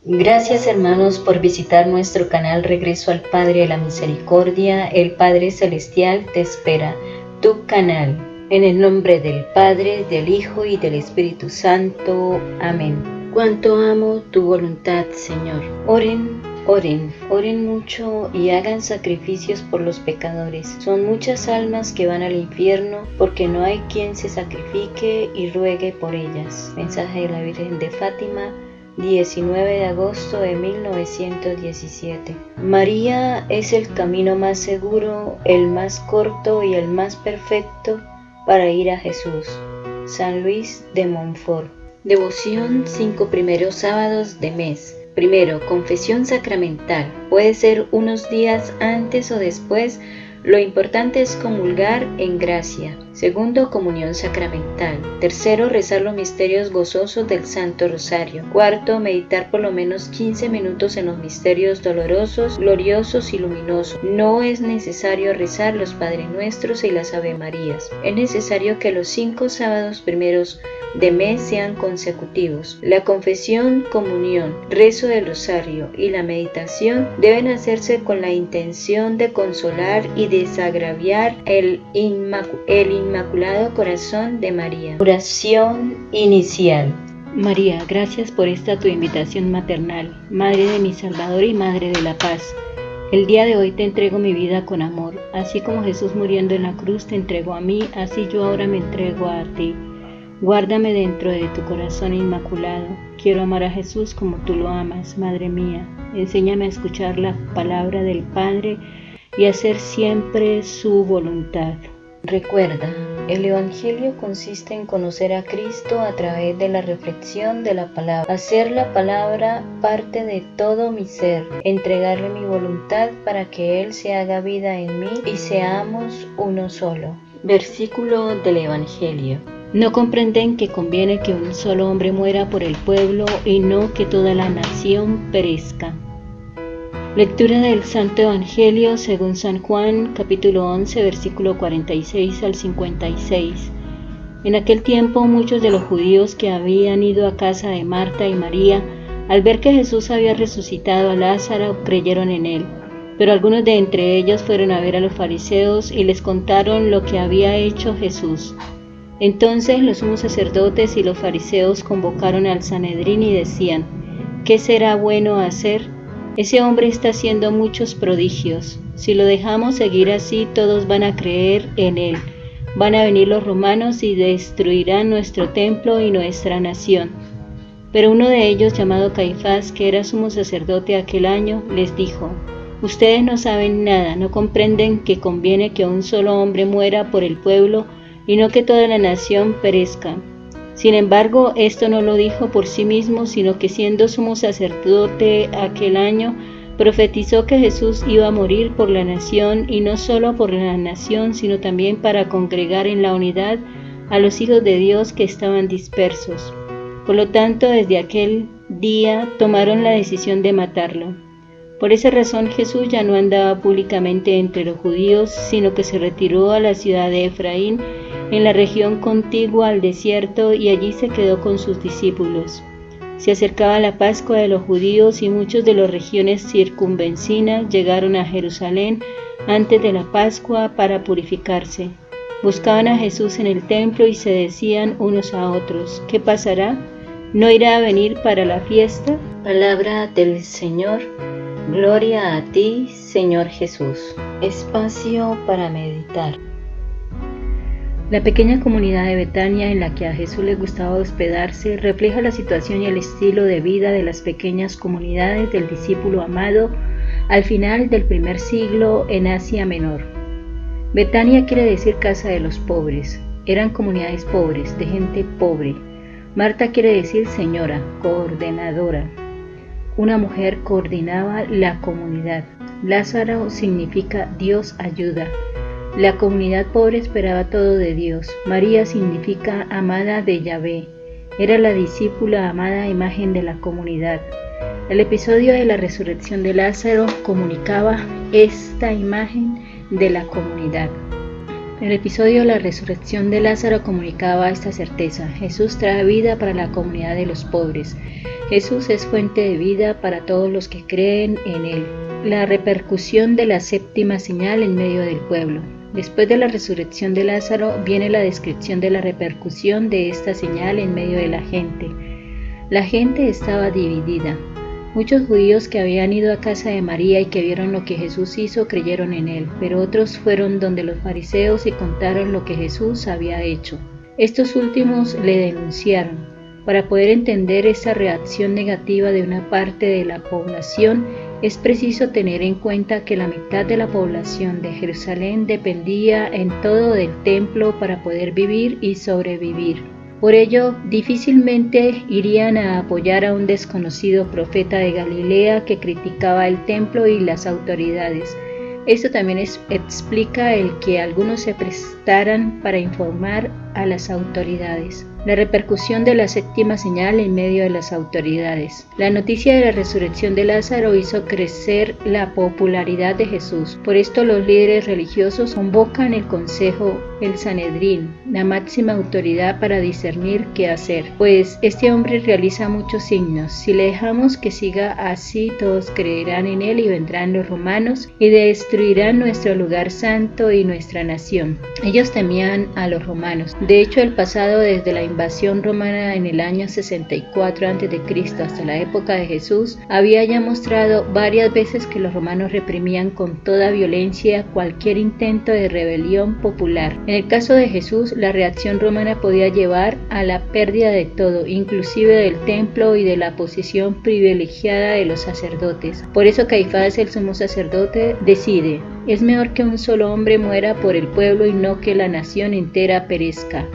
Gracias hermanos por visitar nuestro canal Regreso al Padre de la Misericordia. El Padre Celestial te espera. Tu canal. En el nombre del Padre, del Hijo y del Espíritu Santo. Amén. Cuánto amo tu voluntad, Señor. Oren mucho y hagan sacrificios por los pecadores. Son muchas almas que van al infierno porque no hay quien se sacrifique y ruegue por ellas. Mensaje de la Virgen de Fátima, 19 de agosto de 1917. María es el camino más seguro, el más corto y el más perfecto para ir a Jesús. San Luis de Montfort. Devoción 5 primeros sábados de mes. Primero, confesión sacramental. Puede ser unos días antes o después. Lo importante es comulgar en gracia. Segundo, comunión sacramental. Tercero, rezar los misterios gozosos del Santo Rosario. Cuarto, meditar por lo menos 15 minutos en los misterios dolorosos, gloriosos y luminosos. No es necesario rezar los Padres Nuestros y las Ave Marías. Es necesario que los 5 sábados primeros de mes sean consecutivos. La confesión, comunión, rezo del rosario y la meditación deben hacerse con la intención de consolar y desagraviar el Inmaculado Corazón de María. Oración inicial. María, gracias por esta tu invitación maternal, Madre de mi Salvador y Madre de la Paz. El día de hoy te entrego mi vida con amor, así como Jesús muriendo en la cruz te entregó a mí, así yo ahora me entrego a ti. Guárdame dentro de tu corazón inmaculado. Quiero amar a Jesús como tú lo amas, Madre mía. Enséñame a escuchar la palabra del Padre y hacer siempre su voluntad. Recuerda, el Evangelio consiste en conocer a Cristo a través de la reflexión de la palabra, hacer la palabra parte de todo mi ser, entregarle mi voluntad para que Él se haga vida en mí y seamos uno solo. Versículo del Evangelio. ¿No comprenden que conviene que un solo hombre muera por el pueblo y no que toda la nación perezca? Lectura del Santo Evangelio según San Juan, capítulo 11, versículo 46 al 56. En aquel tiempo muchos de los judíos que habían ido a casa de Marta y María, al ver que Jesús había resucitado a Lázaro, creyeron en él. Pero algunos de entre ellos fueron a ver a los fariseos y les contaron lo que había hecho Jesús. Entonces los sumos sacerdotes y los fariseos convocaron al Sanedrín y decían: ¿qué será bueno hacer? Ese hombre está haciendo muchos prodigios. Si lo dejamos seguir así, todos van a creer en él. Van a venir los romanos y destruirán nuestro templo y nuestra nación. Pero uno de ellos, llamado Caifás, que era sumo sacerdote aquel año, les dijo: ustedes no saben nada, no comprenden que conviene que un solo hombre muera por el pueblo y no que toda la nación perezca. Sin embargo, esto no lo dijo por sí mismo, sino que siendo sumo sacerdote aquel año, profetizó que Jesús iba a morir por la nación, y no solo por la nación, sino también para congregar en la unidad a los hijos de Dios que estaban dispersos. Por lo tanto, desde aquel día tomaron la decisión de matarlo. Por esa razón Jesús ya no andaba públicamente entre los judíos, sino que se retiró a la ciudad de Efraín, en la región contigua al desierto, y allí se quedó con sus discípulos. Se acercaba la Pascua de los judíos y muchos de las regiones circunvecinas llegaron a Jerusalén antes de la Pascua para purificarse. Buscaban a Jesús en el templo y se decían unos a otros: ¿qué pasará? ¿No irá a venir para la fiesta? Palabra del Señor. Gloria a ti, Señor Jesús. Espacio para meditar. La pequeña comunidad de Betania en la que a Jesús le gustaba hospedarse refleja la situación y el estilo de vida de las pequeñas comunidades del discípulo amado al final del primer siglo en Asia Menor. Betania quiere decir casa de los pobres. Eran comunidades pobres, de gente pobre. Marta quiere decir señora, coordenadora. Una mujer coordinaba la comunidad. Lázaro significa Dios ayuda. La comunidad pobre esperaba todo de Dios. María significa amada de Yahvé. Era la discípula amada imagen de la comunidad. El episodio de la resurrección de Lázaro comunicaba esta imagen de la comunidad. El episodio de la resurrección de Lázaro comunicaba esta certeza. Jesús trae vida para la comunidad de los pobres. Jesús es fuente de vida para todos los que creen en Él. La repercusión de la séptima señal en medio del pueblo. Después de la resurrección de Lázaro viene la descripción de la repercusión de esta señal en medio de la gente. La gente estaba dividida. Muchos judíos que habían ido a casa de María y que vieron lo que Jesús hizo creyeron en Él, pero otros fueron donde los fariseos y contaron lo que Jesús había hecho. Estos últimos le denunciaron. Para poder entender esa reacción negativa de una parte de la población, es preciso tener en cuenta que la mitad de la población de Jerusalén dependía en todo del templo para poder vivir y sobrevivir. Por ello, difícilmente irían a apoyar a un desconocido profeta de Galilea que criticaba el templo y las autoridades. Esto también explica el que algunos se prestaran para informar a las autoridades. La repercusión de la séptima señal en medio de las autoridades. La noticia de la resurrección de Lázaro hizo crecer la popularidad de Jesús. Por esto los líderes religiosos convocan el consejo, el Sanedrín, la máxima autoridad para discernir qué hacer. Pues este hombre realiza muchos signos. Si le dejamos que siga así, todos creerán en él y vendrán los romanos y destruirán nuestro lugar santo y nuestra nación. Ellos temían a los romanos. De hecho, el pasado desde la invasión romana en el año 64 a.C. hasta la época de Jesús había ya mostrado varias veces que los romanos reprimían con toda violencia cualquier intento de rebelión popular. En el caso de Jesús, la reacción romana podía llevar a la pérdida de todo, inclusive del templo y de la posición privilegiada de los sacerdotes. Por eso Caifás, el sumo sacerdote, decide: es mejor que un solo hombre muera por el pueblo y no que la nación entera perezca.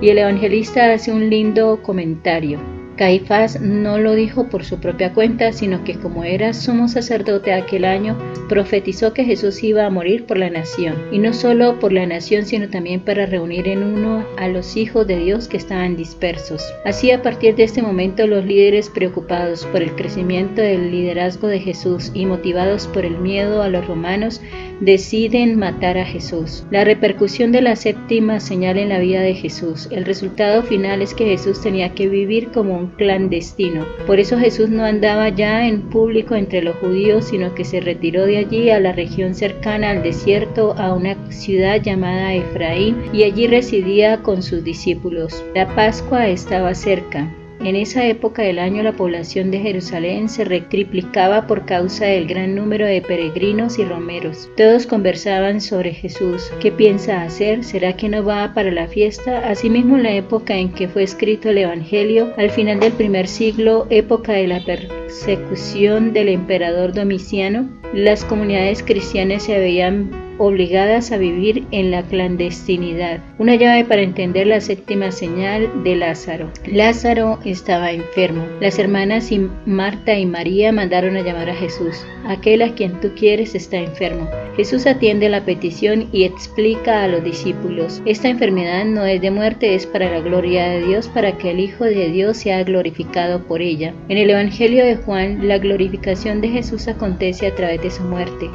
Y el evangelista hace un lindo comentario. Caifás no lo dijo por su propia cuenta, sino que como era sumo sacerdote aquel año, profetizó que Jesús iba a morir por la nación, y no solo por la nación, sino también para reunir en uno a los hijos de Dios que estaban dispersos. Así, a partir de este momento, los líderes, preocupados por el crecimiento del liderazgo de Jesús y motivados por el miedo a los romanos, deciden matar a Jesús. La repercusión de la séptima señal en la vida de Jesús. El resultado final es que Jesús tenía que vivir como un clandestino. Por eso Jesús no andaba ya en público entre los judíos, sino que se retiró de allí a la región cercana al desierto, a una ciudad llamada Efraín, y allí residía con sus discípulos. La Pascua estaba cerca. En esa época del año la población de Jerusalén se triplicaba por causa del gran número de peregrinos y romeros. Todos conversaban sobre Jesús. ¿Qué piensa hacer? ¿Será que no va para la fiesta? Asimismo, en la época en que fue escrito el Evangelio, al final del primer siglo, época de la persecución del emperador Domiciano, las comunidades cristianas se veían obligadas a vivir en la clandestinidad. Una llave para entender la séptima señal de Lázaro. Lázaro estaba enfermo. Las hermanas Marta y María mandaron a llamar a Jesús. Aquel a quien tú quieres está enfermo. Jesús atiende la petición y explica a los discípulos: esta enfermedad no es de muerte, es para la gloria de Dios, para que el Hijo de Dios sea glorificado por ella. En el Evangelio de Juan, la glorificación de Jesús acontece a través de su muerte.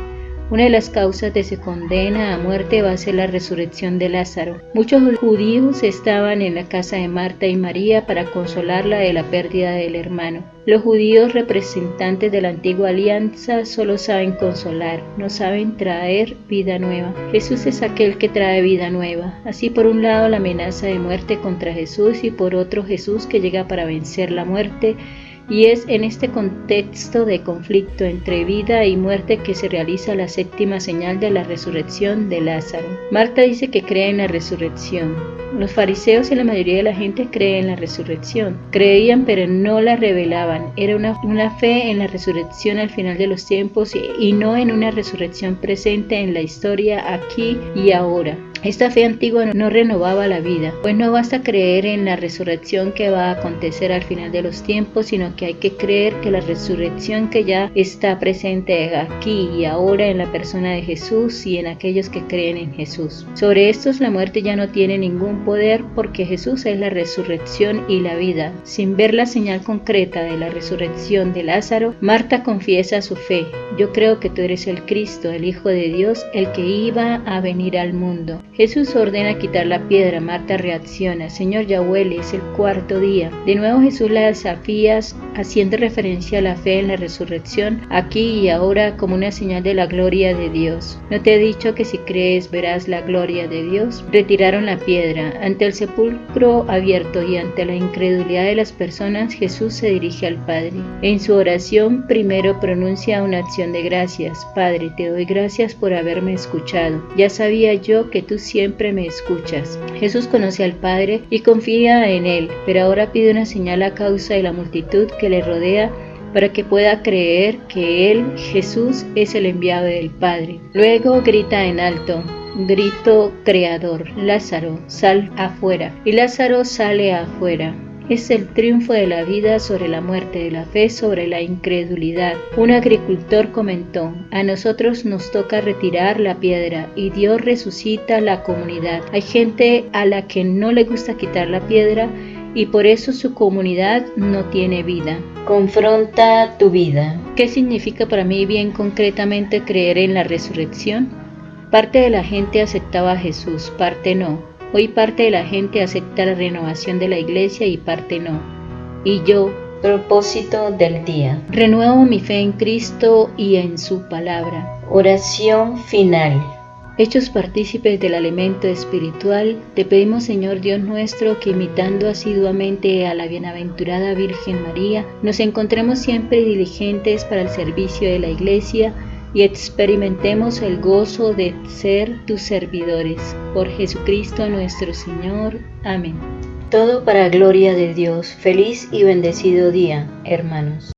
Una de las causas de su condena a muerte va a ser la resurrección de Lázaro. Muchos judíos estaban en la casa de Marta y María para consolarla de la pérdida del hermano. Los judíos, representantes de la antigua alianza, solo saben consolar, no saben traer vida nueva. Jesús es aquel que trae vida nueva. Así, por un lado, la amenaza de muerte contra Jesús, y por otro, Jesús que llega para vencer la muerte. Y es en este contexto de conflicto entre vida y muerte que se realiza la séptima señal de la resurrección de Lázaro. Marta dice que cree en la resurrección. Los fariseos y la mayoría de la gente creen en la resurrección. Creían pero no la revelaban. Era una fe en la resurrección al final de los tiempos y no en una resurrección presente en la historia aquí y ahora. Esta fe antigua no renovaba la vida, pues no basta creer en la resurrección que va a acontecer al final de los tiempos, sino que hay que creer que la resurrección que ya está presente aquí y ahora en la persona de Jesús y en aquellos que creen en Jesús. Sobre estos la muerte ya no tiene ningún poder, porque Jesús es la resurrección y la vida. Sin ver la señal concreta de la resurrección de Lázaro, Marta confiesa su fe: yo creo que tú eres el Cristo, el Hijo de Dios, el que iba a venir al mundo. Jesús ordena quitar la piedra. Marta reacciona: Señor, ya huele, es el cuarto día. De nuevo Jesús la desafía, haciendo referencia a la fe en la resurrección, aquí y ahora, como una señal de la gloria de Dios. ¿No te he dicho que si crees verás la gloria de Dios? Retiraron la piedra. Ante el sepulcro abierto y ante la incredulidad de las personas, Jesús se dirige al Padre. En su oración, primero pronuncia una acción de gracias. Padre, te doy gracias por haberme escuchado. Ya sabía yo que tú siempre me escuchas. Jesús conoce al Padre y confía en Él, pero ahora pide una señal a causa de la multitud que le rodea para que pueda creer que Él, Jesús, es el enviado del Padre. Luego grita en alto, grito creador: Lázaro, sal afuera. Y Lázaro sale afuera. Es el triunfo de la vida sobre la muerte, de la fe sobre la incredulidad. Un agricultor comentó: a nosotros nos toca retirar la piedra y Dios resucita la comunidad. Hay gente a la que no le gusta quitar la piedra y por eso su comunidad no tiene vida. Confronta tu vida. ¿Qué significa para mí bien concretamente creer en la resurrección? Parte de la gente aceptaba a Jesús, parte no. Hoy parte de la gente acepta la renovación de la iglesia y parte no. Y yo, Propósito del día. renuevo mi fe en Cristo y en su palabra. Oración final. Hechos partícipes del alimento espiritual, te pedimos, Señor Dios nuestro, que imitando asiduamente a la bienaventurada Virgen María, nos encontremos siempre diligentes para el servicio de la iglesia y experimentemos el gozo de ser tus servidores. Por Jesucristo nuestro Señor. Amén. Todo para gloria de Dios. Feliz y bendecido día, hermanos.